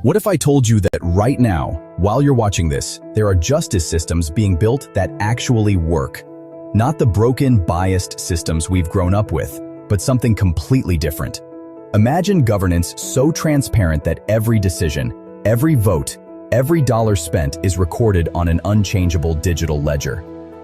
What if I told you that right now, while you're watching this, there are justice systems being built that actually work? Not the broken, biased systems we've grown up with, but something completely different. Imagine governance so transparent that every decision, every vote, every dollar spent is recorded on an unchangeable digital ledger.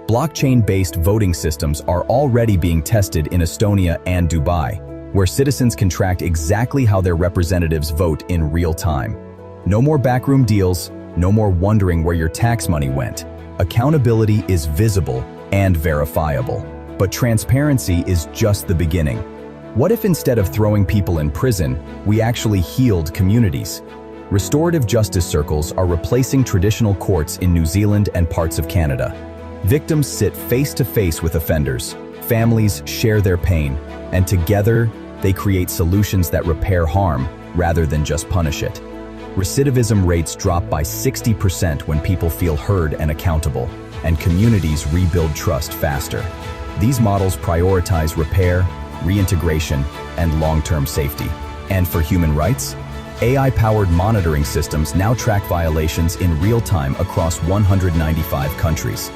Blockchain-based voting systems are already being tested in Estonia and Dubai, where citizens can track exactly how their representatives vote in real time. No more backroom deals, no more wondering where your tax money went. Accountability is visible and verifiable. But transparency is just the beginning. What if instead of throwing people in prison, we actually healed communities? Restorative justice circles are replacing traditional courts in New Zealand and parts of Canada. Victims sit face to face with offenders, families share their pain, and together they create solutions that repair harm rather than just punish it. Recidivism rates drop by 60% when people feel heard and accountable, and communities rebuild trust faster. These models prioritize repair, reintegration, and long-term safety. And for human rights, AI-powered monitoring systems now track violations in real time across 195 countries.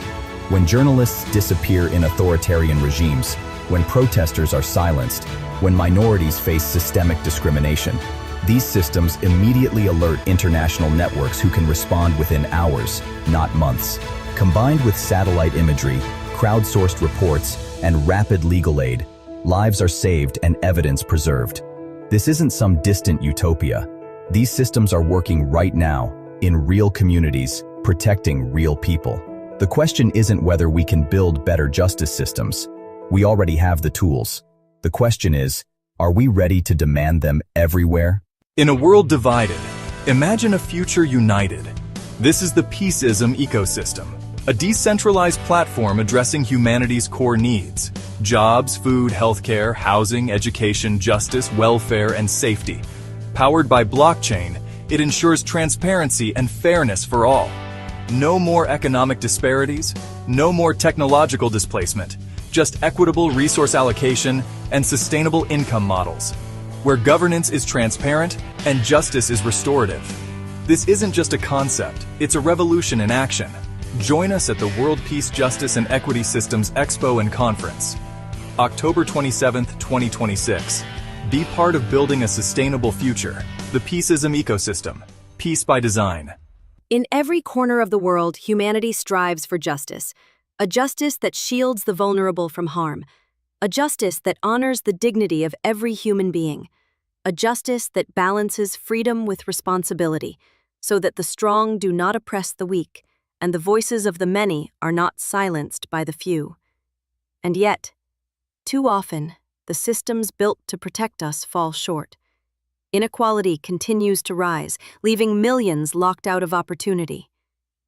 When journalists disappear in authoritarian regimes, when protesters are silenced, when minorities face systemic discrimination, these systems immediately alert international networks who can respond within hours, not months. Combined with satellite imagery, crowdsourced reports, and rapid legal aid, lives are saved and evidence preserved. This isn't some distant utopia. These systems are working right now, in real communities, protecting real people. The question isn't whether we can build better justice systems. We already have the tools. The question is, are we ready to demand them everywhere? In a world divided, imagine a future united. This is the Peaceism ecosystem, a decentralized platform addressing humanity's core needs: jobs, food, healthcare, housing, education, justice, welfare, and safety. Powered by blockchain, it ensures transparency and fairness for all. No more economic disparities, no more technological displacement, just equitable resource allocation and sustainable income models, where governance is transparent and justice is restorative. This isn't just a concept, it's a revolution in action. Join us at the World Peace, Justice and Equity Systems Expo and Conference, October 27th, 2026. Be part of building a sustainable future. The Peaceism ecosystem. Peace by design. In every corner of the world, humanity strives for justice. A justice that shields the vulnerable from harm. A justice that honors the dignity of every human being. A justice that balances freedom with responsibility, so that the strong do not oppress the weak, and the voices of the many are not silenced by the few. And yet, too often, the systems built to protect us fall short. Inequality continues to rise, leaving millions locked out of opportunity.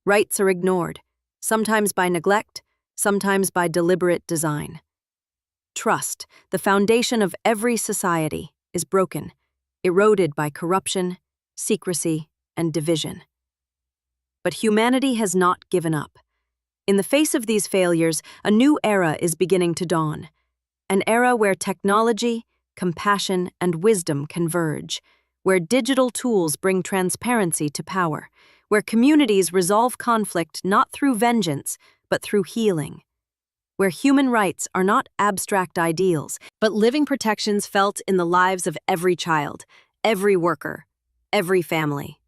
Rights are ignored, sometimes by neglect, sometimes by deliberate design. Trust, the foundation of every society, is broken, eroded by corruption, secrecy, and division. But humanity has not given up. In the face of these failures, a new era is beginning to dawn. An era where technology, compassion, and wisdom converge, where digital tools bring transparency to power, where communities resolve conflict not through vengeance, but through healing, where human rights are not abstract ideals, but living protections felt in the lives of every child, every worker, every family.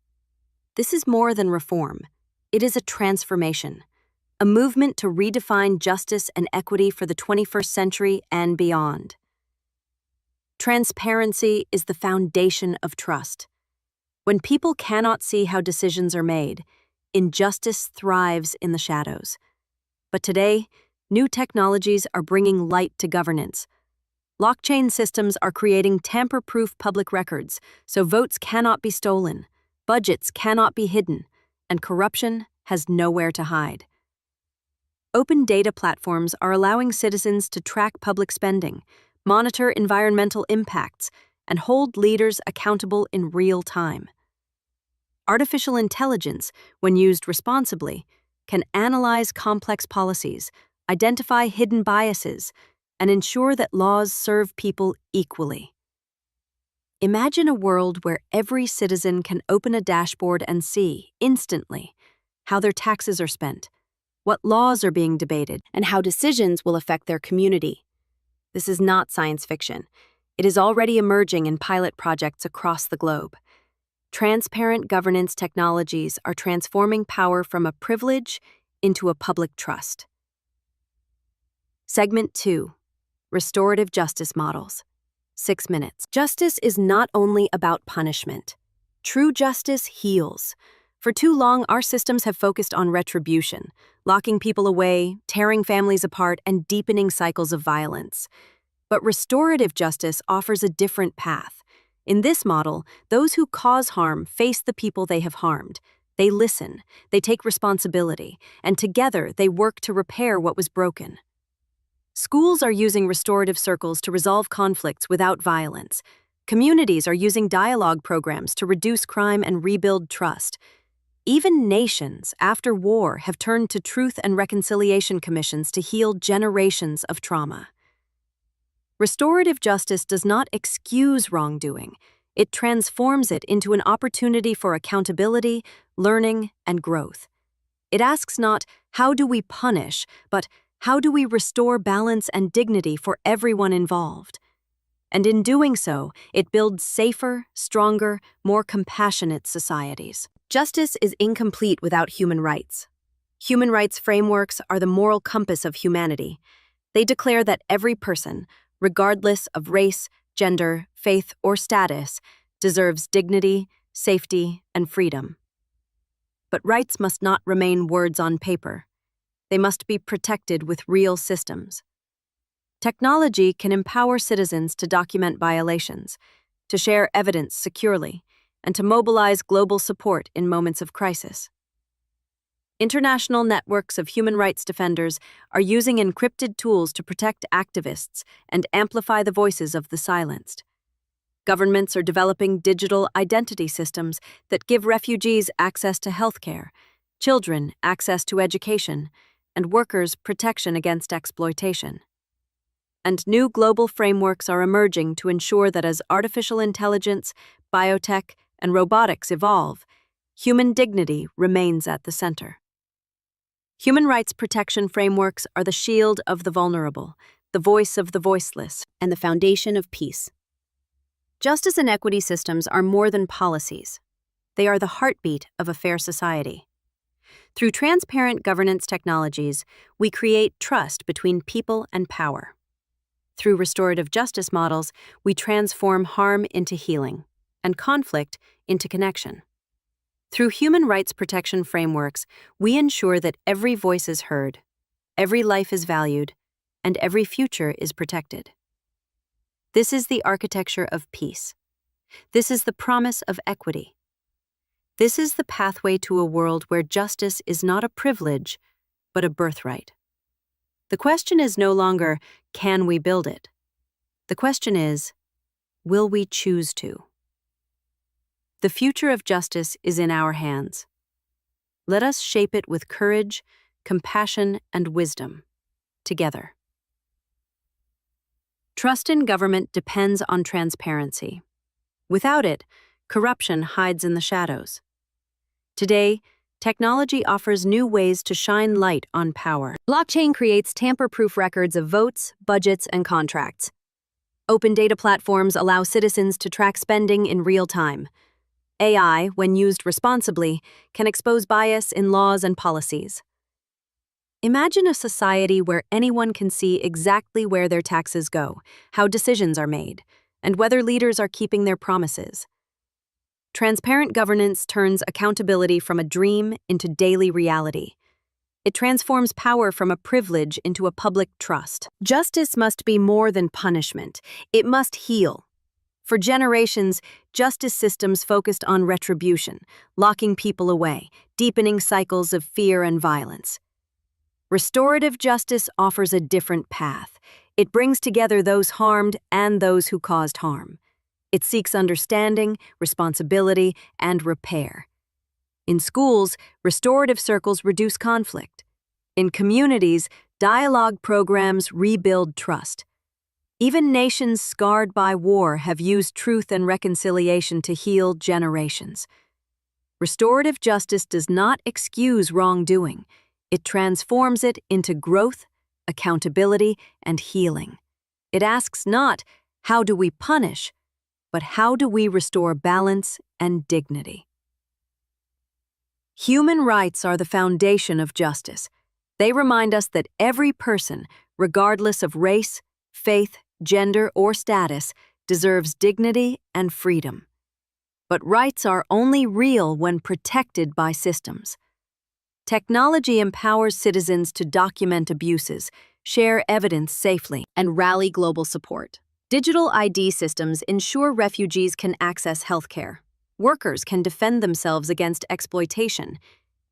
This is more than reform. It is a transformation, a movement to redefine justice and equity for the 21st century and beyond. Transparency is the foundation of trust. When people cannot see how decisions are made, injustice thrives in the shadows. But today, new technologies are bringing light to governance. Blockchain systems are creating tamper-proof public records, so votes cannot be stolen, budgets cannot be hidden, and corruption has nowhere to hide. Open data platforms are allowing citizens to track public spending, monitor environmental impacts, and hold leaders accountable in real time. Artificial intelligence, when used responsibly, can analyze complex policies, identify hidden biases, and ensure that laws serve people equally. Imagine a world where every citizen can open a dashboard and see, instantly, how their taxes are spent, what laws are being debated, and how decisions will affect their community. This is not science fiction. It is already emerging in pilot projects across the globe. Transparent governance technologies are transforming power from a privilege into a public trust. Segment 2. Restorative justice models. 6 minutes. Justice is not only about punishment. True justice heals. For too long, our systems have focused on retribution, locking people away, tearing families apart, and deepening cycles of violence. But restorative justice offers a different path. In this model, those who cause harm face the people they have harmed. They listen, they take responsibility, and together they work to repair what was broken. Schools are using restorative circles to resolve conflicts without violence. Communities are using dialogue programs to reduce crime and rebuild trust. Even nations, after war, have turned to truth and reconciliation commissions to heal generations of trauma. Restorative justice does not excuse wrongdoing. It transforms it into an opportunity for accountability, learning, and growth. It asks not, how do we punish, but how do we restore balance and dignity for everyone involved? And in doing so, it builds safer, stronger, more compassionate societies. Justice is incomplete without human rights. Human rights frameworks are the moral compass of humanity. They declare that every person, regardless of race, gender, faith, or status, deserves dignity, safety, and freedom. But rights must not remain words on paper. They must be protected with real systems. Technology can empower citizens to document violations, to share evidence securely, and to mobilize global support in moments of crisis. International networks of human rights defenders are using encrypted tools to protect activists and amplify the voices of the silenced. Governments are developing digital identity systems that give refugees access to healthcare, children access to education, and workers protection against exploitation. And new global frameworks are emerging to ensure that as artificial intelligence, biotech, and robotics evolve, human dignity remains at the center. Human rights protection frameworks are the shield of the vulnerable, the voice of the voiceless, and the foundation of peace. Justice and equity systems are more than policies. They are the heartbeat of a fair society. Through transparent governance technologies, we create trust between people and power. Through restorative justice models, we transform harm into healing and conflict into connection. Through human rights protection frameworks, we ensure that every voice is heard, every life is valued, and every future is protected. This is the architecture of peace. This is the promise of equity. This is the pathway to a world where justice is not a privilege, but a birthright. The question is no longer, can we build it? The question is, will we choose to? The future of justice is in our hands. Let us shape it with courage, compassion, and wisdom, together. Trust in government depends on transparency. Without it, corruption hides in the shadows. Today, technology offers new ways to shine light on power. Blockchain creates tamper-proof records of votes, budgets, and contracts. Open data platforms allow citizens to track spending in real time. AI, when used responsibly, can expose bias in laws and policies. Imagine a society where anyone can see exactly where their taxes go, how decisions are made, and whether leaders are keeping their promises. Transparent governance turns accountability from a dream into daily reality. It transforms power from a privilege into a public trust. Justice must be more than punishment. It must heal. For generations, justice systems focused on retribution, locking people away, deepening cycles of fear and violence. Restorative justice offers a different path. It brings together those harmed and those who caused harm. It seeks understanding, responsibility, and repair. In schools, restorative circles reduce conflict. In communities, dialogue programs rebuild trust. Even nations scarred by war have used truth and reconciliation to heal generations. Restorative justice does not excuse wrongdoing. It transforms it into growth, accountability, and healing. It asks not, how do we punish, but how do we restore balance and dignity? Human rights are the foundation of justice. They remind us that every person, regardless of race, faith, gender, or status, deserves dignity and freedom. But rights are only real when protected by systems. Technology empowers citizens to document abuses, share evidence safely, and rally global support. Digital ID systems ensure refugees can access healthcare. Workers can defend themselves against exploitation,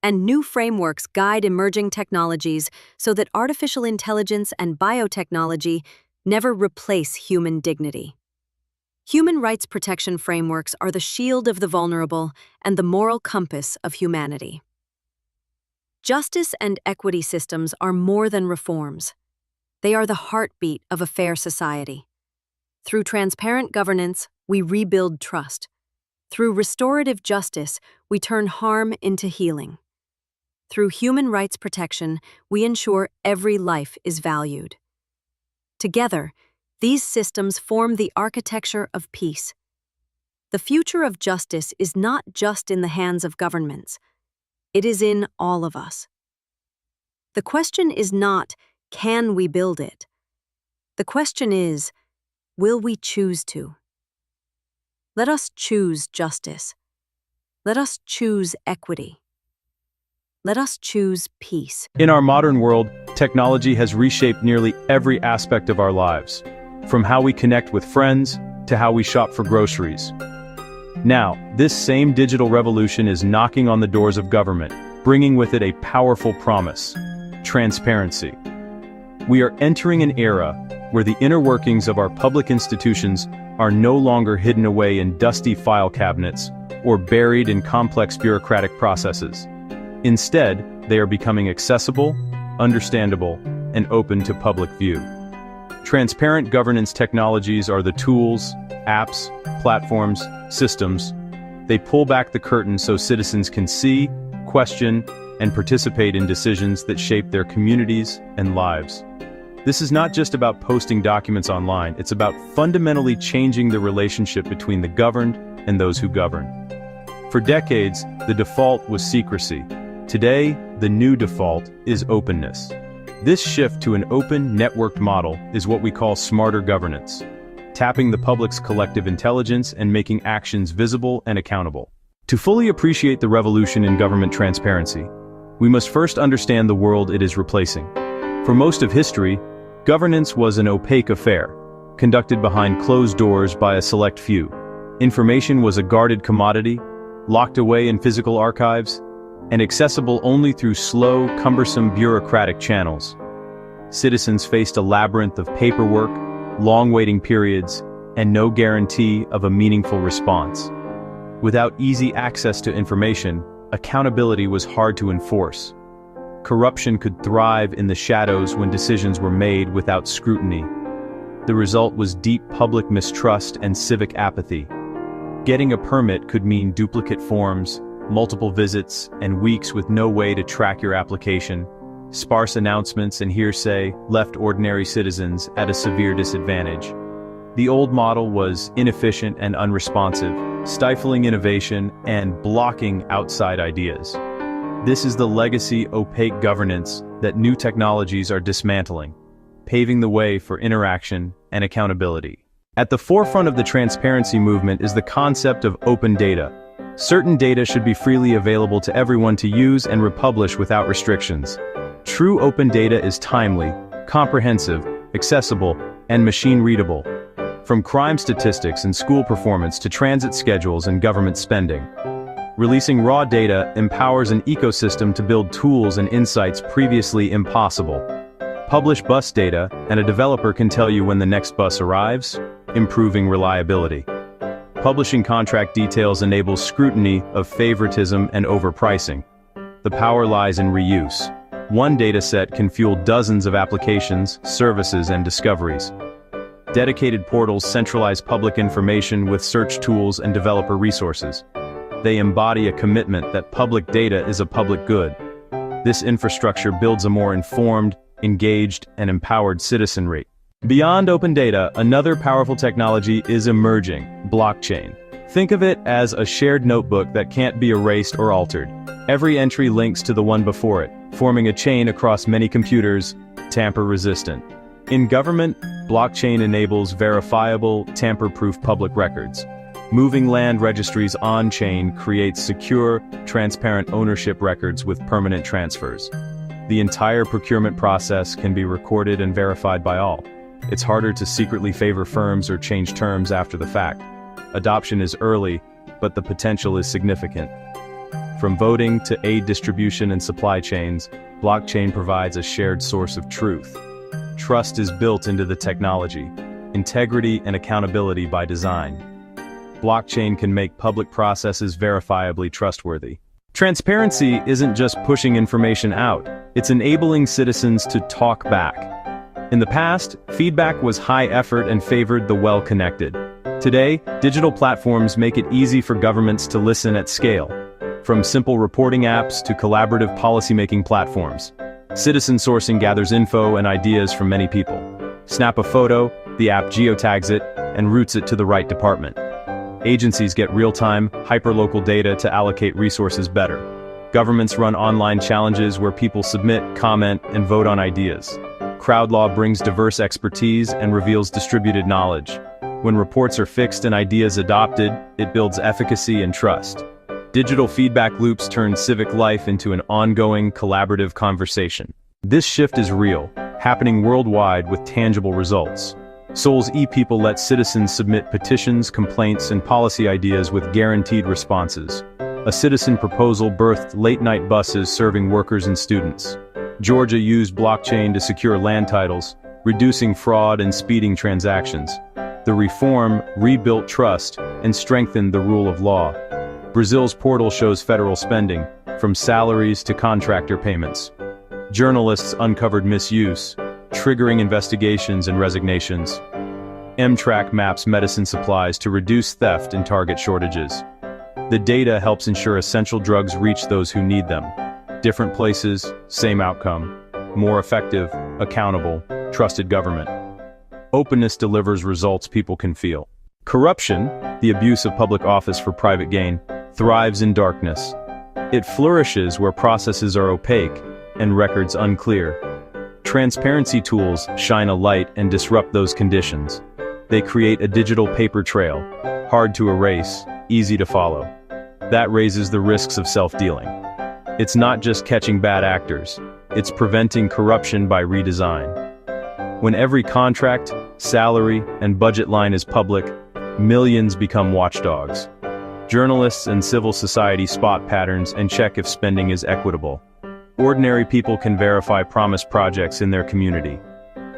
and new frameworks guide emerging technologies so that artificial intelligence and biotechnology never replace human dignity. Human rights protection frameworks are the shield of the vulnerable and the moral compass of humanity. Justice and equity systems are more than reforms. They are the heartbeat of a fair society. Through transparent governance, we rebuild trust. Through restorative justice, we turn harm into healing. Through human rights protection, we ensure every life is valued. Together, these systems form the architecture of peace. The future of justice is not just in the hands of governments. It is in all of us. The question is not, can we build it? The question is, will we choose to? Let us choose justice. Let us choose equity. Let us choose peace. In our modern world, technology has reshaped nearly every aspect of our lives, from how we connect with friends to how we shop for groceries. Now, this same digital revolution is knocking on the doors of government, bringing with it a powerful promise: transparency. We are entering an era where the inner workings of our public institutions are no longer hidden away in dusty file cabinets or buried in complex bureaucratic processes. Instead, they are becoming accessible, understandable, and open to public view. Transparent governance technologies are the tools, apps, platforms, systems. They pull back the curtain so citizens can see, question, and participate in decisions that shape their communities and lives. This is not just about posting documents online, it's about fundamentally changing the relationship between the governed and those who govern. For decades, the default was secrecy. Today, the new default is openness. This shift to an open, networked model is what we call smarter governance, tapping the public's collective intelligence and making actions visible and accountable. To fully appreciate the revolution in government transparency, we must first understand the world it is replacing. For most of history, governance was an opaque affair, conducted behind closed doors by a select few. Information was a guarded commodity, locked away in physical archives, and accessible only through slow, cumbersome bureaucratic channels. Citizens faced a labyrinth of paperwork, long waiting periods, and no guarantee of a meaningful response. Without easy access to information, accountability was hard to enforce. Corruption could thrive in the shadows when decisions were made without scrutiny. The result was deep public mistrust and civic apathy. Getting a permit could mean duplicate forms, multiple visits, and weeks with no way to track your application. Sparse announcements and hearsay left ordinary citizens at a severe disadvantage. The old model was inefficient and unresponsive, stifling innovation and blocking outside ideas. This is the legacy opaque governance that new technologies are dismantling, paving the way for interaction and accountability. At the forefront of the transparency movement is the concept of open data. Certain data should be freely available to everyone to use and republish without restrictions. True open data is timely, comprehensive, accessible, and machine-readable. From crime statistics and school performance to transit schedules and government spending. Releasing raw data empowers an ecosystem to build tools and insights previously impossible. Publish bus data, and a developer can tell you when the next bus arrives, improving reliability. Publishing contract details enables scrutiny of favoritism and overpricing. The power lies in reuse. One dataset can fuel dozens of applications, services, and discoveries. Dedicated portals centralize public information with search tools and developer resources. They embody a commitment that public data is a public good. This infrastructure builds a more informed, engaged, and empowered citizenry. Beyond open data, another powerful technology is emerging: blockchain. Think of it as a shared notebook that can't be erased or altered. Every entry links to the one before it, forming a chain across many computers, tamper-resistant. In government, blockchain enables verifiable, tamper-proof public records. Moving land registries on-chain creates secure, transparent ownership records with permanent transfers. The entire procurement process can be recorded and verified by all. It's harder to secretly favor firms or change terms after the fact. Adoption is early, but the potential is significant. From voting to aid distribution and supply chains, blockchain provides a shared source of truth. Trust is built into the technology, integrity and accountability by design. Blockchain can make public processes verifiably trustworthy. Transparency isn't just pushing information out, it's enabling citizens to talk back. In the past, feedback was high effort and favored the well-connected. Today, digital platforms make it easy for governments to listen at scale. From simple reporting apps to collaborative policymaking platforms, citizen sourcing gathers info and ideas from many people. Snap a photo, the app geotags it, and routes it to the right department. Agencies get real-time, hyperlocal data to allocate resources better. Governments run online challenges where people submit, comment, and vote on ideas. Crowd law brings diverse expertise and reveals distributed knowledge. When reports are fixed and ideas adopted, it builds efficacy and trust. Digital feedback loops turn civic life into an ongoing, collaborative conversation. This shift is real, happening worldwide with tangible results. Seoul's e-People let citizens submit petitions, complaints, and policy ideas with guaranteed responses. A citizen proposal birthed late-night buses serving workers and students. Georgia used blockchain to secure land titles, reducing fraud and speeding transactions. The reform rebuilt trust and strengthened the rule of law. Brazil's portal shows federal spending, from salaries to contractor payments. Journalists uncovered misuse, triggering investigations and resignations. Amtrak maps medicine supplies to reduce theft and target shortages. The data helps ensure essential drugs reach those who need them. Different places, same outcome. More effective, accountable, trusted government. Openness delivers results people can feel. Corruption, the abuse of public office for private gain, thrives in darkness. It flourishes where processes are opaque and records unclear. Transparency tools shine a light and disrupt those conditions. They create a digital paper trail, hard to erase, easy to follow. That raises the risks of self-dealing. It's not just catching bad actors, it's preventing corruption by redesign. When every contract, salary, and budget line is public, millions become watchdogs. Journalists and civil society spot patterns and check if spending is equitable. Ordinary people can verify promised projects in their community.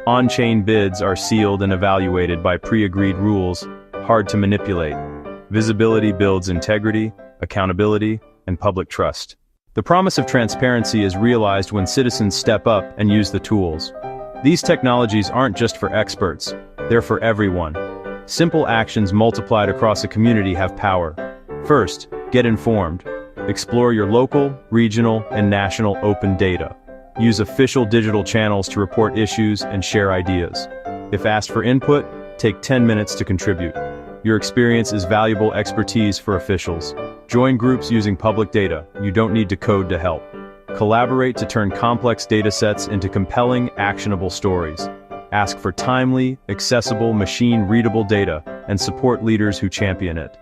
On-chain bids are sealed and evaluated by pre-agreed rules, hard to manipulate. Visibility builds integrity, accountability, and public trust. The promise of transparency is realized when citizens step up and use the tools. These technologies aren't just for experts, they're for everyone. Simple actions multiplied across a community have power. First, get informed. Explore your local, regional, and national open data. Use official digital channels to report issues and share ideas. If asked for input, take 10 minutes to contribute. Your experience is valuable expertise for officials. Join groups using public data. You don't need to code to help. Collaborate to turn complex data sets into compelling, actionable stories. Ask for timely, accessible, machine-readable data and support leaders who champion it.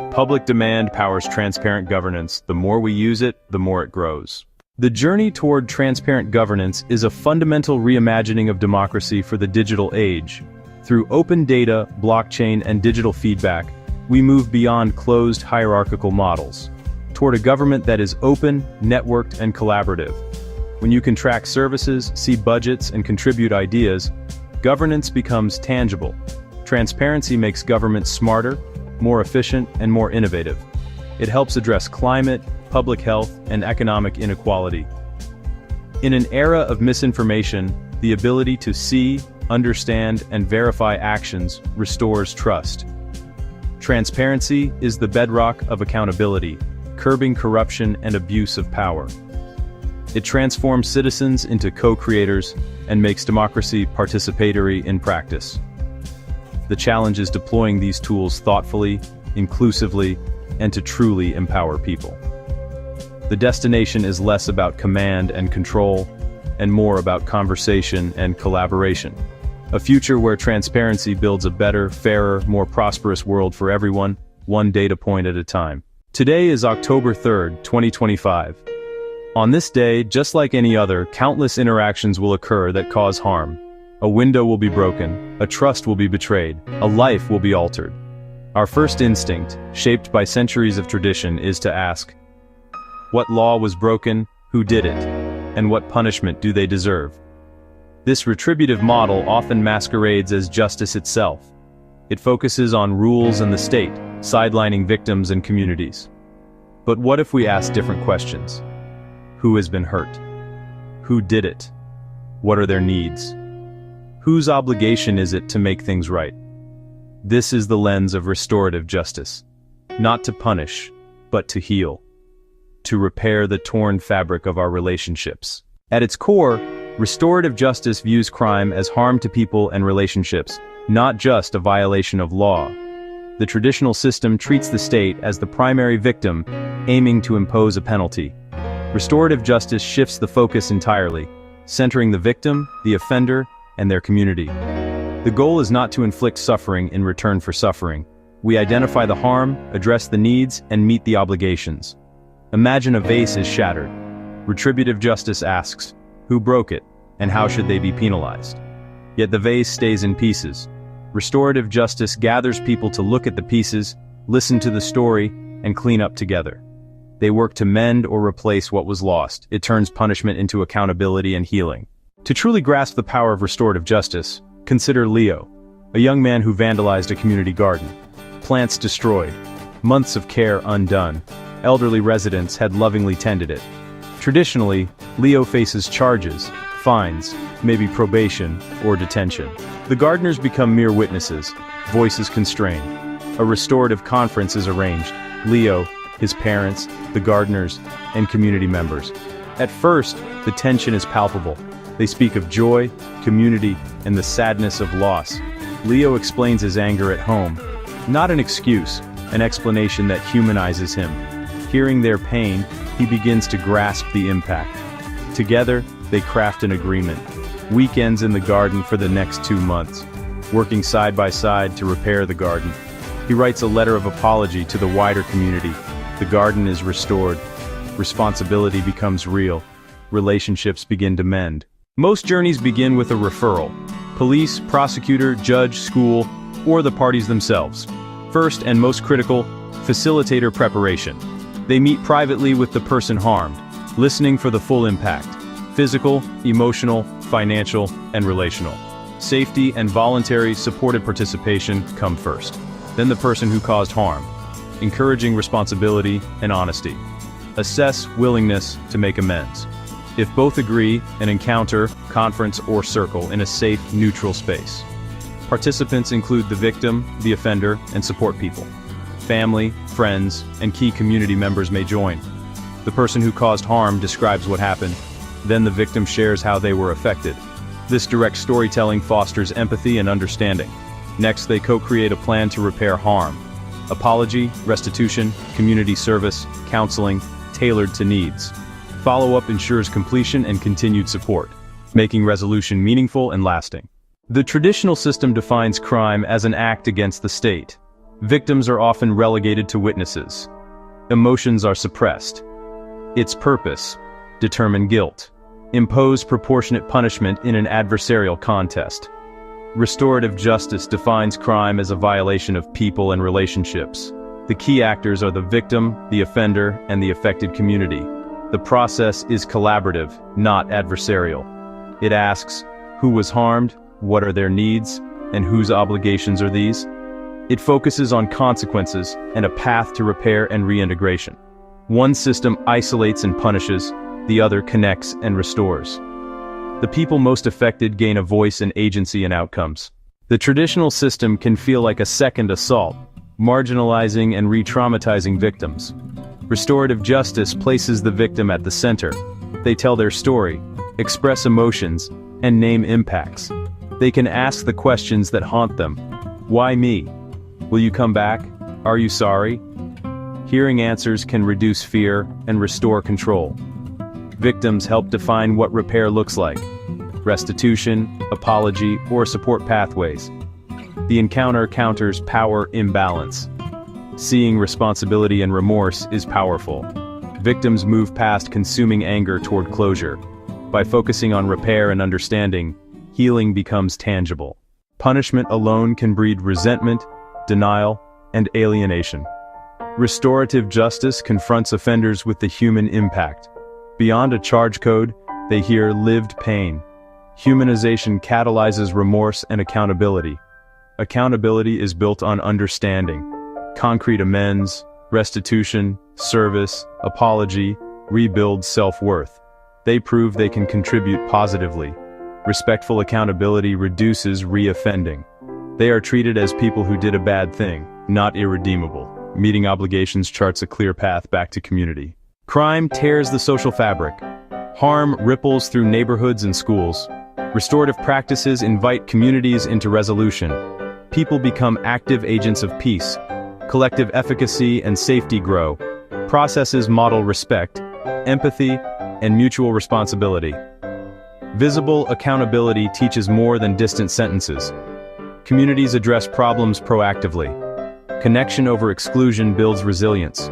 Public demand powers transparent governance. The more we use it, the more it grows. The journey toward transparent governance is a fundamental reimagining of democracy for the digital age. Through open data, blockchain, and digital feedback, we move beyond closed hierarchical models, toward a government that is open, networked, and collaborative. When you can track services, see budgets, and contribute ideas, governance becomes tangible. Transparency makes government smarter, more efficient, and more innovative. It helps address climate, public health, and economic inequality. In an era of misinformation, the ability to see, understand, and verify actions restores trust. Transparency is the bedrock of accountability, curbing corruption and abuse of power. It transforms citizens into co-creators and makes democracy participatory in practice. The challenge is deploying these tools thoughtfully, inclusively, and to truly empower people. The destination is less about command and control, and more about conversation and collaboration. A future where transparency builds a better, fairer, more prosperous world for everyone, one data point at a time. Today is October 3rd, 2025. On this day, just like any other, countless interactions will occur that cause harm. A window will be broken, a trust will be betrayed, a life will be altered. Our first instinct, shaped by centuries of tradition, is to ask, what law was broken, who did it, and what punishment do they deserve? This retributive model often masquerades as justice itself. It focuses on rules and the state, sidelining victims and communities. But what if we ask different questions? Who has been hurt? Who did it? What are their needs? Whose obligation is it to make things right? This is the lens of restorative justice. Not to punish, but to heal. To repair the torn fabric of our relationships. At its core, restorative justice views crime as harm to people and relationships, not just a violation of law. The traditional system treats the state as the primary victim, aiming to impose a penalty. Restorative justice shifts the focus entirely, centering the victim, the offender, and their community. The goal is not to inflict suffering in return for suffering. We identify the harm, address the needs, and meet the obligations. Imagine a vase is shattered. Retributive justice asks, who broke it, and how should they be penalized? Yet the vase stays in pieces. Restorative justice gathers people to look at the pieces, listen to the story, and clean up together. They work to mend or replace what was lost. It turns punishment into accountability and healing. To truly grasp the power of restorative justice, consider Leo, a young man who vandalized a community garden. Plants destroyed, months of care undone. Elderly residents had lovingly tended it. Traditionally, Leo faces charges, fines, maybe probation, or detention. The gardeners become mere witnesses, voices constrained. A restorative conference is arranged. Leo, his parents, the gardeners, and community members. At first, the tension is palpable. They speak of joy, community, and the sadness of loss. Leo explains his anger at home. Not an excuse, an explanation that humanizes him. Hearing their pain, he begins to grasp the impact. Together, they craft an agreement. Weekends in the garden for the next 2 months, working side by side to repair the garden. He writes a letter of apology to the wider community. The garden is restored. Responsibility becomes real. Relationships begin to mend. Most journeys begin with a referral. Police, prosecutor, judge, school, or the parties themselves. First and most critical, facilitator preparation. They meet privately with the person harmed, listening for the full impact. Physical, emotional, financial, and relational. Safety and voluntary supported participation come first. Then the person who caused harm, encouraging responsibility and honesty. Assess willingness to make amends. If both agree, an encounter, conference, or circle in a safe, neutral space. Participants include the victim, the offender, and support people. Family, friends, and key community members may join. The person who caused harm describes what happened. Then the victim shares how they were affected. This direct storytelling fosters empathy and understanding. Next, they co-create a plan to repair harm. Apology, restitution, community service, counseling, tailored to needs. Follow-up ensures completion and continued support, making resolution meaningful and lasting. The traditional system defines crime as an act against the state. Victims are often relegated to witnesses. Emotions are suppressed. Its purpose: determine guilt. Impose proportionate punishment in an adversarial contest. Restorative justice defines crime as a violation of people and relationships. The key actors are the victim, the offender, and the affected community. The process is collaborative, not adversarial. It asks, who was harmed, what are their needs, and whose obligations are these? It focuses on consequences and a path to repair and reintegration. One system isolates and punishes, the other connects and restores. The people most affected gain a voice and agency in outcomes. The traditional system can feel like a second assault, marginalizing and re-traumatizing victims. Restorative justice places the victim at the center. They tell their story, express emotions, and name impacts. They can ask the questions that haunt them. Why me? Will you come back? Are you sorry? Hearing answers can reduce fear and restore control. Victims help define what repair looks like: restitution, apology, or support pathways. The encounter counters power imbalance. Seeing responsibility and remorse is powerful. Victims move past consuming anger toward closure. By focusing on repair and understanding, healing becomes tangible. Punishment alone can breed resentment, denial, and alienation. Restorative justice confronts offenders with the human impact. Beyond a charge code, they hear lived pain. Humanization catalyzes remorse and accountability. Accountability is built on understanding. Concrete amends, restitution, service, apology, rebuild self-worth. They prove they can contribute positively. Respectful accountability reduces re-offending. They are treated as people who did a bad thing, not irredeemable. Meeting obligations charts a clear path back to community. Crime tears the social fabric. Harm ripples through neighborhoods and schools. Restorative practices invite communities into resolution. People become active agents of peace. Collective efficacy and safety grow. Processes model respect, empathy, and mutual responsibility. Visible accountability teaches more than distant sentences. Communities address problems proactively. Connection over exclusion builds resilience.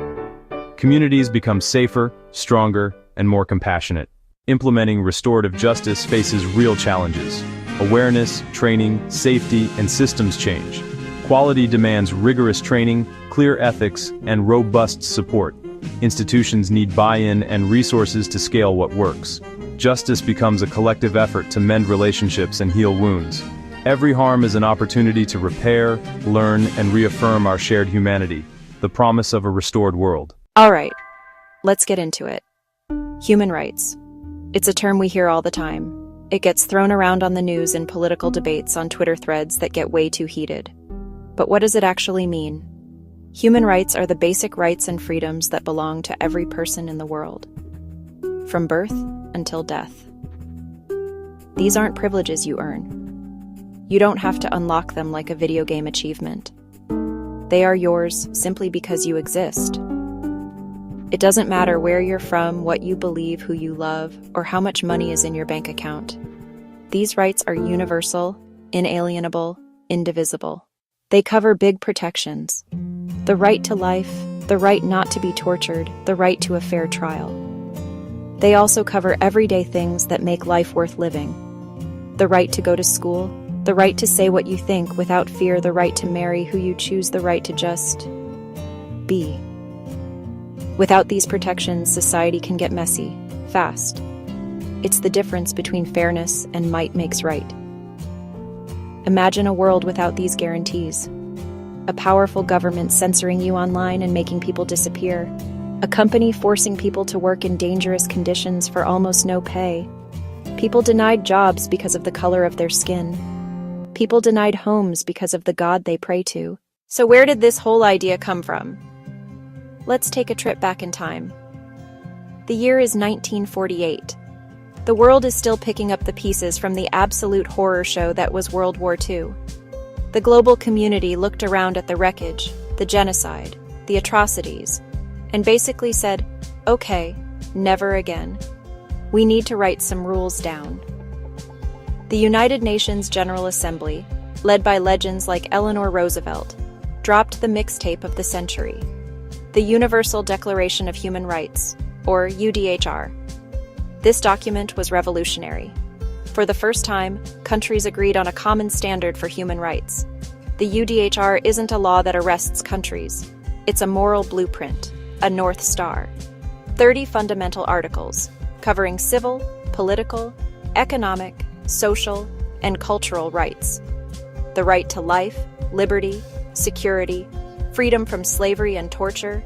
Communities become safer, stronger, and more compassionate. Implementing restorative justice faces real challenges: awareness, training, safety, and systems change. Quality demands rigorous training, clear ethics, and robust support. Institutions need buy-in and resources to scale what works. Justice becomes a collective effort to mend relationships and heal wounds. Every harm is an opportunity to repair, learn, and reaffirm our shared humanity, the promise of a restored world. All right, let's get into it. Human rights. It's a term we hear all the time. It gets thrown around on the news in political debates on Twitter threads that get way too heated. But what does it actually mean? Human rights are the basic rights and freedoms that belong to every person in the world, from birth until death. These aren't privileges you earn. You don't have to unlock them like a video game achievement. They are yours simply because you exist. It doesn't matter where you're from, what you believe, who you love, or how much money is in your bank account. These rights are universal, inalienable, indivisible. They cover big protections: the right to life, the right not to be tortured, the right to a fair trial. They also cover everyday things that make life worth living: the right to go to school, the right to say what you think without fear, the right to marry who you choose, the right to just be. Without these protections, society can get messy, fast. It's the difference between fairness and might makes right. Imagine a world without these guarantees. A powerful government censoring you online and making people disappear. A company forcing people to work in dangerous conditions for almost no pay. People denied jobs because of the color of their skin. People denied homes because of the God they pray to. So where did this whole idea come from? Let's take a trip back in time. The year is 1948. The world is still picking up the pieces from the absolute horror show that was World War II. The global community looked around at the wreckage, the genocide, the atrocities, and basically said, okay, never again. We need to write some rules down. The United Nations General Assembly, led by legends like Eleanor Roosevelt, dropped the mixtape of the century, the Universal Declaration of Human Rights, or UDHR. This document was revolutionary. For the first time, countries agreed on a common standard for human rights. The UDHR isn't a law that arrests countries. It's a moral blueprint, a North Star. 30 fundamental articles, covering civil, political, economic, social, and cultural rights. The right to life, liberty, security, freedom from slavery and torture,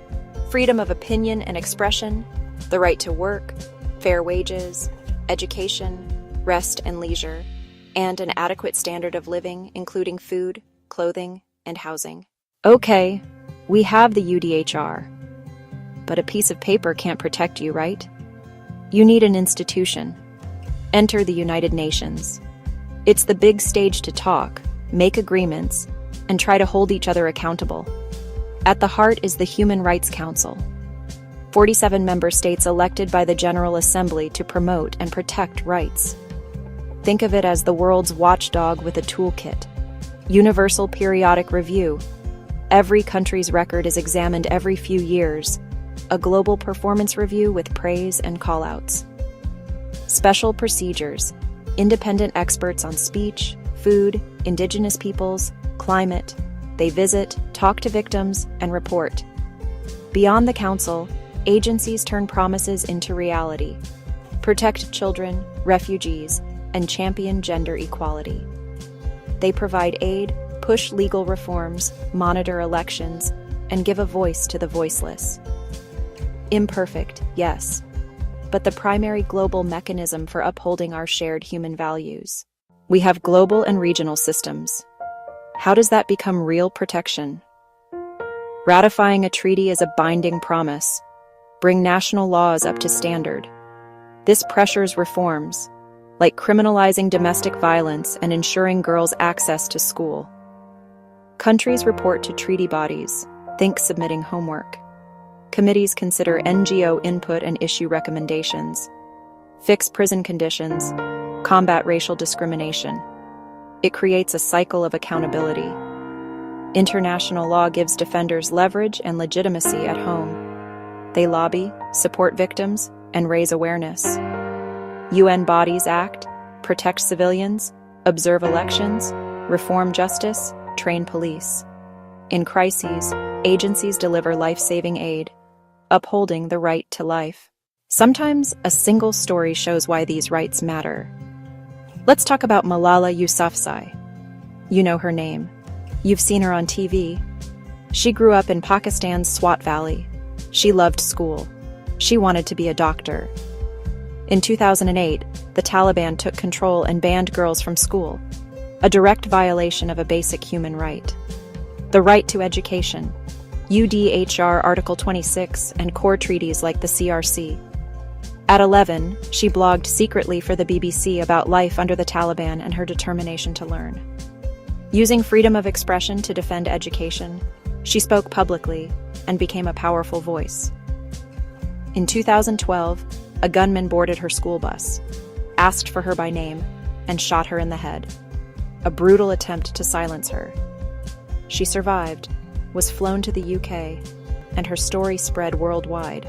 freedom of opinion and expression, the right to work, fair wages, education, rest and leisure, and an adequate standard of living, including food, clothing, and housing. Okay, we have the UDHR. But a piece of paper can't protect you, right? You need an institution. Enter the United Nations. It's the big stage to talk, make agreements, and try to hold each other accountable. At the heart is the Human Rights Council. 47 member states elected by the General Assembly to promote and protect rights. Think of it as the world's watchdog with a toolkit. Universal periodic review. Every country's record is examined every few years. A global performance review with praise and callouts. Special procedures. Independent experts on speech, food, indigenous peoples, climate. They visit, talk to victims, and report. Beyond the council, agencies turn promises into reality. Protect children, refugees, and champion gender equality. They provide aid, push legal reforms, monitor elections, and give a voice to the voiceless. Imperfect, yes, but the primary global mechanism for upholding our shared human values. We have global and regional systems. How does that become real protection? Ratifying a treaty is a binding promise. Bring national laws up to standard. This pressures reforms, like criminalizing domestic violence and ensuring girls' access to school. Countries report to treaty bodies, think submitting homework. Committees consider NGO input and issue recommendations. Fix prison conditions, combat racial discrimination. It creates a cycle of accountability. International law gives defenders leverage and legitimacy at home. They lobby, support victims, and raise awareness. UN bodies act, protect civilians, observe elections, reform justice, train police. In crises, agencies deliver life-saving aid, upholding the right to life. Sometimes a single story shows why these rights matter. Let's talk about Malala Yousafzai. You know her name. You've seen her on TV. She grew up in Pakistan's Swat Valley. She loved school. She wanted to be a doctor. In 2008, the Taliban took control and banned girls from school, a direct violation of a basic human right. The right to education, UDHR Article 26, and core treaties like the CRC. At 11, she blogged secretly for the BBC about life under the Taliban and her determination to learn. Using freedom of expression to defend education, she spoke publicly and became a powerful voice. In 2012, a gunman boarded her school bus, asked for her by name, and shot her in the head. A brutal attempt to silence her. She survived, was flown to the UK, and her story spread worldwide.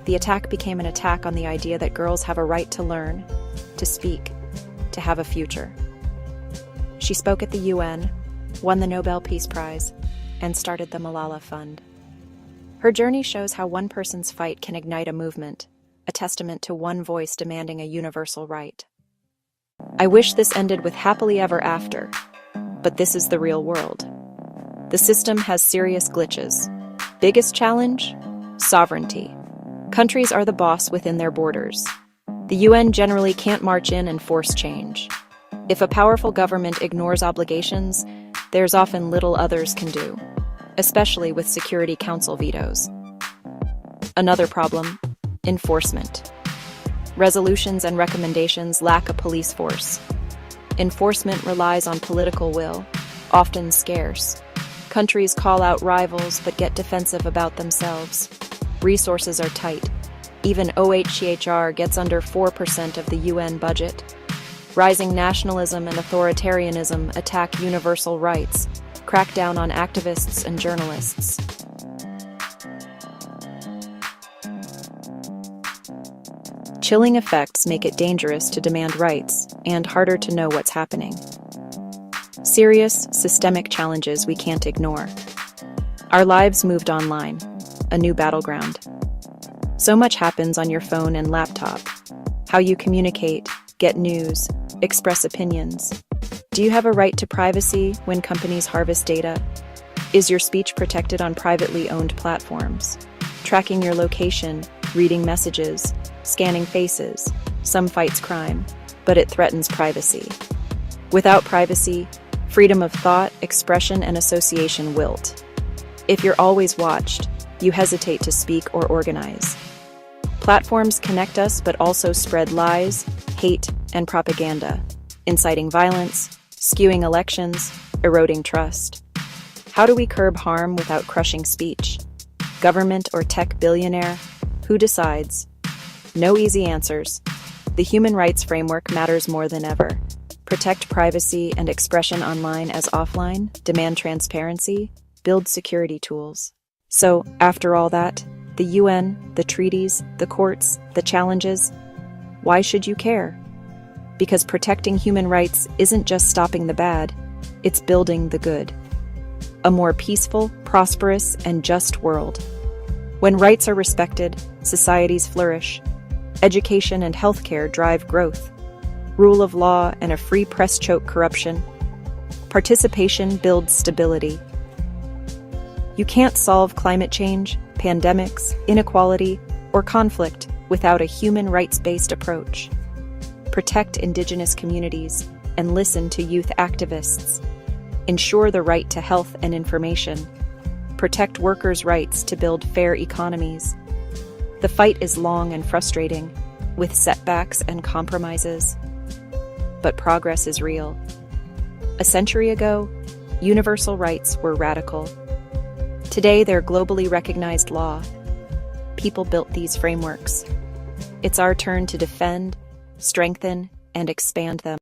The attack became an attack on the idea that girls have a right to learn, to speak, to have a future. She spoke at the UN, won the Nobel Peace Prize, and started the Malala Fund. Her journey shows how one person's fight can ignite a movement, a testament to one voice demanding a universal right. I wish this ended with happily ever after, but this is the real world. The system has serious glitches. Biggest challenge? Sovereignty. Countries are the boss within their borders. The UN generally can't march in and force change. If a powerful government ignores obligations, there's often little others can do, especially with Security Council vetoes. Another problem: enforcement. Resolutions and recommendations lack a police force. Enforcement relies on political will, often scarce. Countries call out rivals but get defensive about themselves. Resources are tight. Even OHCHR gets under 4% of the UN budget. Rising nationalism and authoritarianism attack universal rights, crack down on activists and journalists. Chilling effects make it dangerous to demand rights and harder to know what's happening. Serious, systemic challenges we can't ignore. Our lives moved online, a new battleground. So much happens on your phone and laptop. How you communicate, get news, express opinions. Do you have a right to privacy when companies harvest data? Is your speech protected on privately owned platforms? Tracking your location, reading messages, scanning faces, some fights crime. but it threatens privacy. Without privacy, freedom of thought, expression, and association wilt. If you're always watched, you hesitate to speak or organize. Platforms connect us but also spread lies, hate, and propaganda, inciting violence, skewing elections, eroding trust. How do we curb harm without crushing speech? Government or tech billionaire? Who decides? No easy answers. The human rights framework matters more than ever. Protect privacy and expression online as offline, demand transparency, build security tools. So, after all that, the UN, the treaties, the courts, the challenges, why should you care? Because protecting human rights isn't just stopping the bad, it's building the good. A more peaceful, prosperous, and just world. When rights are respected, societies flourish. Education and healthcare drive growth. Rule of law and a free press choke corruption. Participation builds stability. You can't solve climate change, pandemics, inequality, or conflict without a human rights-based approach. Protect indigenous communities and listen to youth activists. Ensure the right to health and information. Protect workers' rights to build fair economies. The fight is long and frustrating, with setbacks and compromises. But progress is real. A century ago, universal rights were radical. Today, they're globally recognized law. People built these frameworks. It's our turn to defend, strengthen, and expand them.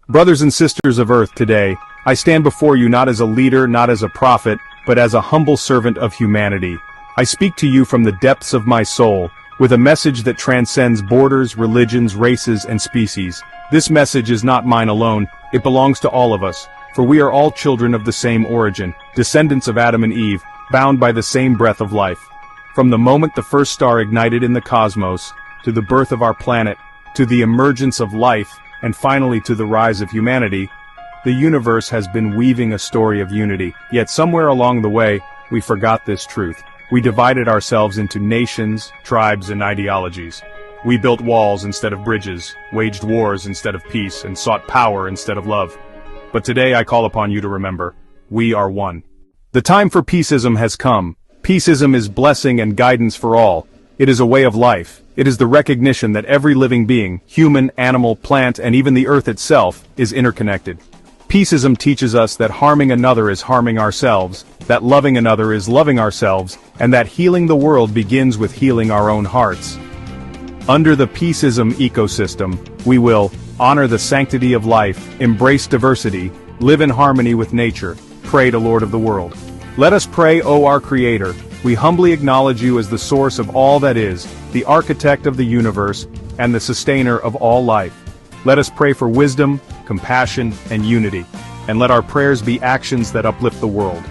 Brothers and sisters of Earth, today, I stand before you not as a leader, not as a prophet, but as a humble servant of humanity. I speak to you from the depths of my soul, with a message that transcends borders, religions, races, and species. This message is not mine alone, it belongs to all of us, for we are all children of the same origin, descendants of Adam and Eve, bound by the same breath of life. From the moment the first star ignited in the cosmos, to the birth of our planet, to the emergence of life, and finally to the rise of humanity, the universe has been weaving a story of unity. Yet somewhere along the way, we forgot this truth. We divided ourselves into nations, tribes, and ideologies. We built walls instead of bridges, waged wars instead of peace, and sought power instead of love. But today I call upon you to remember, we are one. The time for peaceism has come. Peaceism is blessing and guidance for all. It is a way of life. It is the recognition that every living being, human, animal, plant, and even the earth itself, is interconnected. Peaceism teaches us that harming another is harming ourselves, that loving another is loving ourselves, and that healing the world begins with healing our own hearts. Under the Peaceism ecosystem, we will honor the sanctity of life, embrace diversity, live in harmony with nature, pray to Lord of the world. Let us pray, O our Creator. We humbly acknowledge you as the source of all that is, the architect of the universe, and the sustainer of all life. Let us pray for wisdom, compassion, and unity, and let our prayers be actions that uplift the world.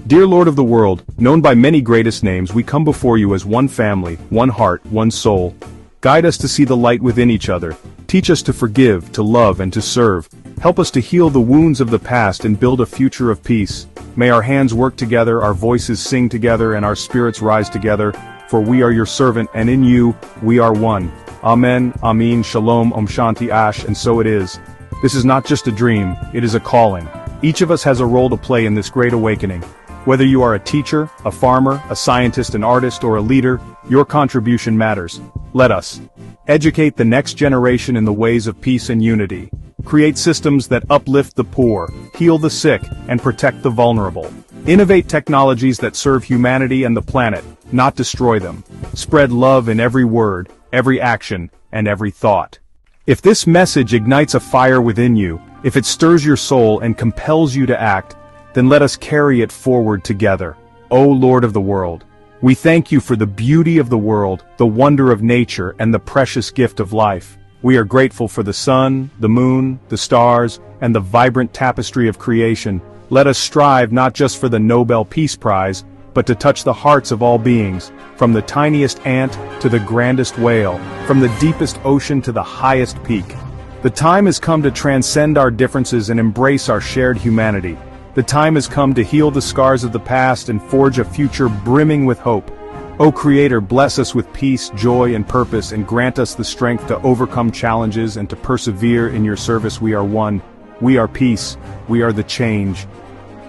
Dear Lord of the world, known by many greatest names, we come before you as one family, one heart, one soul. Guide us to see the light within each other. Teach us to forgive, to love, and to serve. Help us to heal the wounds of the past and build a future of peace. May our hands work together, our voices sing together, and our spirits rise together, for we are your servant, and in you, we are one. Amen, Amin, Shalom, Om Shanti Ash, and so it is. This is not just a dream, it is a calling. Each of us has a role to play in this great awakening. Whether you are a teacher, a farmer, a scientist, an artist, or a leader, your contribution matters. Let us educate the next generation in the ways of peace and unity. Create systems that uplift the poor, heal the sick, and protect the vulnerable. Innovate technologies that serve humanity and the planet, not destroy them. Spread love in every word, every action, and every thought. If this message ignites a fire within you, if it stirs your soul and compels you to act, then let us carry it forward together. O Lord of the world, we thank you for the beauty of the world, the wonder of nature, and the precious gift of life. We are grateful for the sun, the moon, the stars, and the vibrant tapestry of creation. Let us strive not just for the Nobel Peace Prize, but to touch the hearts of all beings, from the tiniest ant to the grandest whale, from the deepest ocean to the highest peak. The time has come to transcend our differences and embrace our shared humanity. The time has come to heal the scars of the past and forge a future brimming with hope. O Creator, bless us with peace, joy, and purpose, and grant us the strength to overcome challenges and to persevere in your service. We are one. We are peace. We are the change.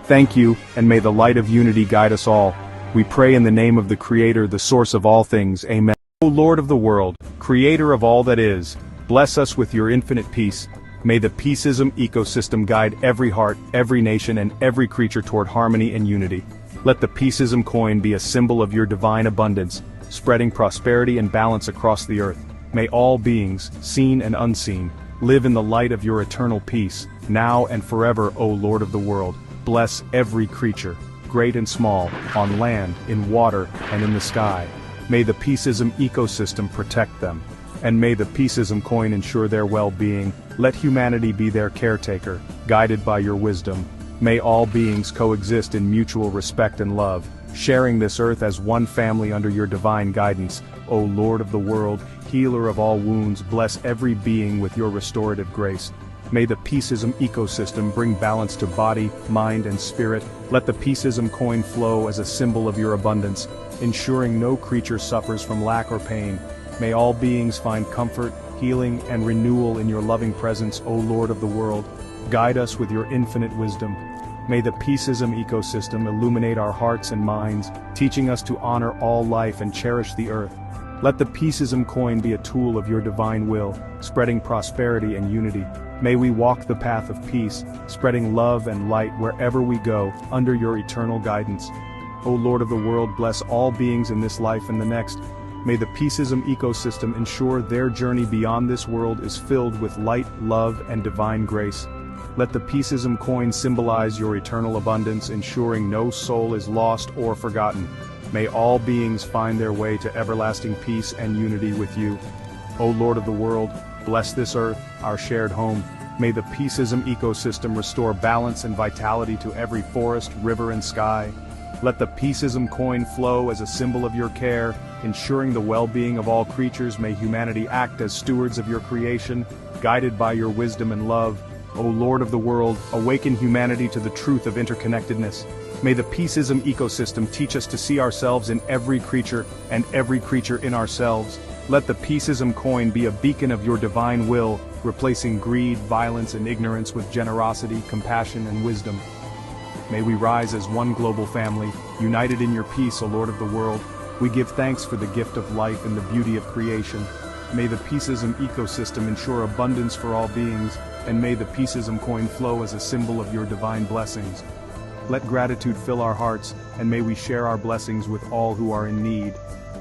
Thank you, and may the light of unity guide us all. We pray in the name of the Creator, the source of all things. Amen. O Lord of the world, Creator of all that is, bless us with your infinite peace. May the Peaceism ecosystem guide every heart, every nation, and every creature toward harmony and unity. Let the Peaceism coin be a symbol of your divine abundance, spreading prosperity and balance across the earth. May all beings, seen and unseen, live in the light of your eternal peace, now and forever, O Lord of the world. Bless every creature, great and small, on land, in water, and in the sky. May the Peaceism ecosystem protect them, and may the Peaceism coin ensure their well-being. Let humanity be their caretaker, guided by your wisdom. May all beings coexist in mutual respect and love, sharing this earth as one family under your divine guidance. O Lord of the world, healer of all wounds, bless every being with your restorative grace. May the Peaceism ecosystem bring balance to body, mind, and spirit. Let the Peaceism coin flow as a symbol of your abundance, ensuring no creature suffers from lack or pain. May all beings find comfort, healing, and renewal in your loving presence, O Lord of the world. Guide us with your infinite wisdom. May the Peaceism ecosystem illuminate our hearts and minds, teaching us to honor all life and cherish the earth. Let the Peaceism coin be a tool of your divine will, spreading prosperity and unity. May we walk the path of peace, spreading love and light wherever we go, under your eternal guidance. O Lord of the world, bless all beings in this life and the next. May the Peaceism ecosystem ensure their journey beyond this world is filled with light, love, and divine grace. Let the Peaceism coin symbolize your eternal abundance, ensuring no soul is lost or forgotten. May all beings find their way to everlasting peace and unity with you. O Lord of the world, bless this earth, our shared home. May the Peaceism ecosystem restore balance and vitality to every forest, river, and sky. Let the Peaceism coin flow as a symbol of your care, ensuring the well-being of all creatures. May humanity act as stewards of your creation, guided by your wisdom and love. O Lord of the world, awaken humanity to the truth of interconnectedness. May the Peaceism ecosystem teach us to see ourselves in every creature and every creature in ourselves. Let the Peaceism coin be a beacon of your divine will, replacing greed, violence, and ignorance with generosity, compassion, and wisdom. May we rise as one global family, united in your peace, O Lord of the world. We give thanks for the gift of life and the beauty of creation. May the Peaceism ecosystem ensure abundance for all beings, and may the Peaceism coin flow as a symbol of your divine blessings. Let gratitude fill our hearts, and may we share our blessings with all who are in need.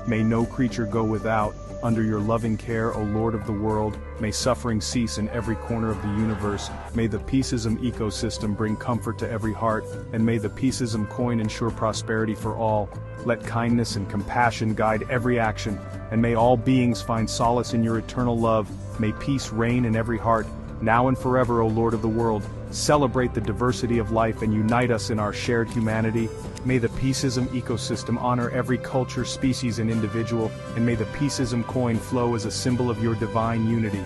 May no creature go without, under your loving care, O Lord of the world. May suffering cease in every corner of the universe. May the Peaceism ecosystem bring comfort to every heart, and may the Peaceism coin ensure prosperity for all. Let kindness and compassion guide every action, and may all beings find solace in your eternal love. May peace reign in every heart, now and forever, O Lord of the world. Celebrate the diversity of life and unite us in our shared humanity. May the Peaceism ecosystem honor every culture, species, and individual, and may the Peaceism coin flow as a symbol of your divine unity.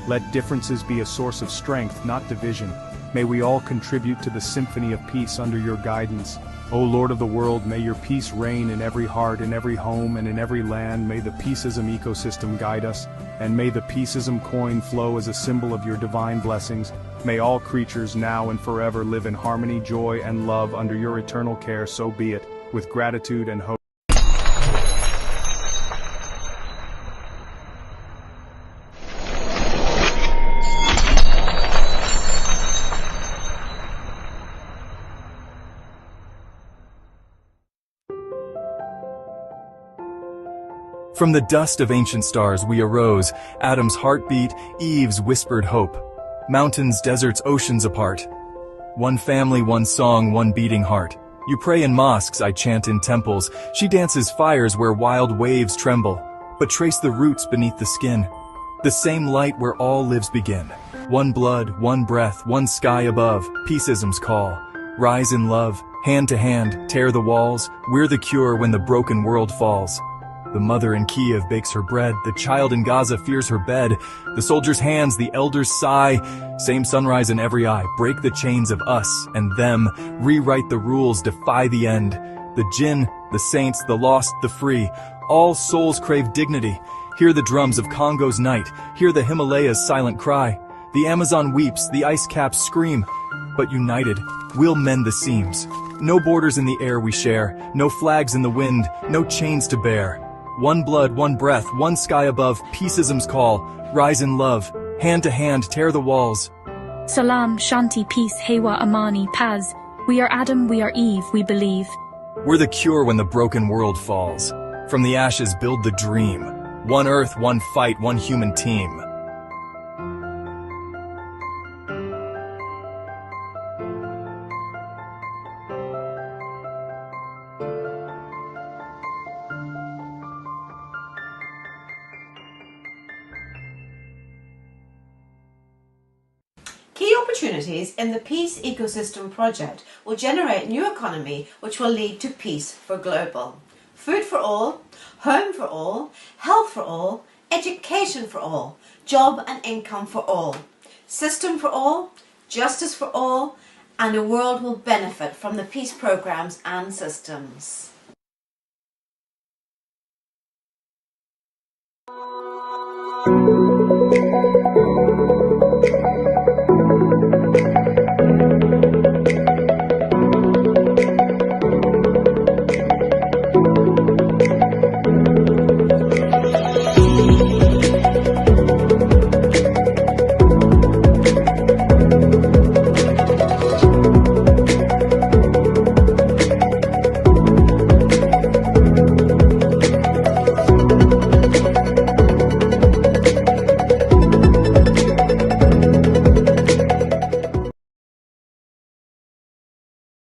Let differences be a source of strength, not division. May we all contribute to the symphony of peace under your guidance. O Lord of the world, may your peace reign in every heart, in every home, and in every land. May the Peaceism ecosystem guide us, and may the Peaceism coin flow as a symbol of your divine blessings. May all creatures now and forever live in harmony, joy, and love under your eternal care. So be it, with gratitude and hope. From the dust of ancient stars we arose, Adam's heartbeat, Eve's whispered hope. Mountains, deserts, oceans apart. One family, one song, one beating heart. You pray in mosques, I chant in temples. She dances fires where wild waves tremble. But trace the roots beneath the skin. The same light where all lives begin. One blood, one breath, one sky above. Peaceism's call. Rise in love, Hand to hand, tear the walls. We're the cure when the broken world falls. The mother in Kiev bakes her bread. The child in Gaza fears her bed. The soldier's hands, the elder's sigh. Same sunrise in every eye. Break the chains of us and them. Rewrite the rules, defy the end. The jinn, the saints, the lost, the free. All souls crave dignity. Hear the drums of Congo's night. Hear the Himalayas' silent cry. The Amazon weeps, the ice caps scream. But united, we'll mend the seams. No borders in the air we share. No flags in the wind. No chains to bear. One blood, one breath, one sky above. Peaceism's call. Rise in love. Hand to hand, tear the walls. Salam, Shanti, peace, Hewa, Amani, Paz. We are Adam, we are Eve, we believe. We're the cure when the broken world falls. From the ashes build the dream. One earth, one fight, one human team. Key opportunities in the Peace Ecosystem project will generate new economy which will lead to peace for global. Food for all, home for all, health for all, education for all, job and income for all, system for all, justice for all, and the world will benefit from the peace programs and systems.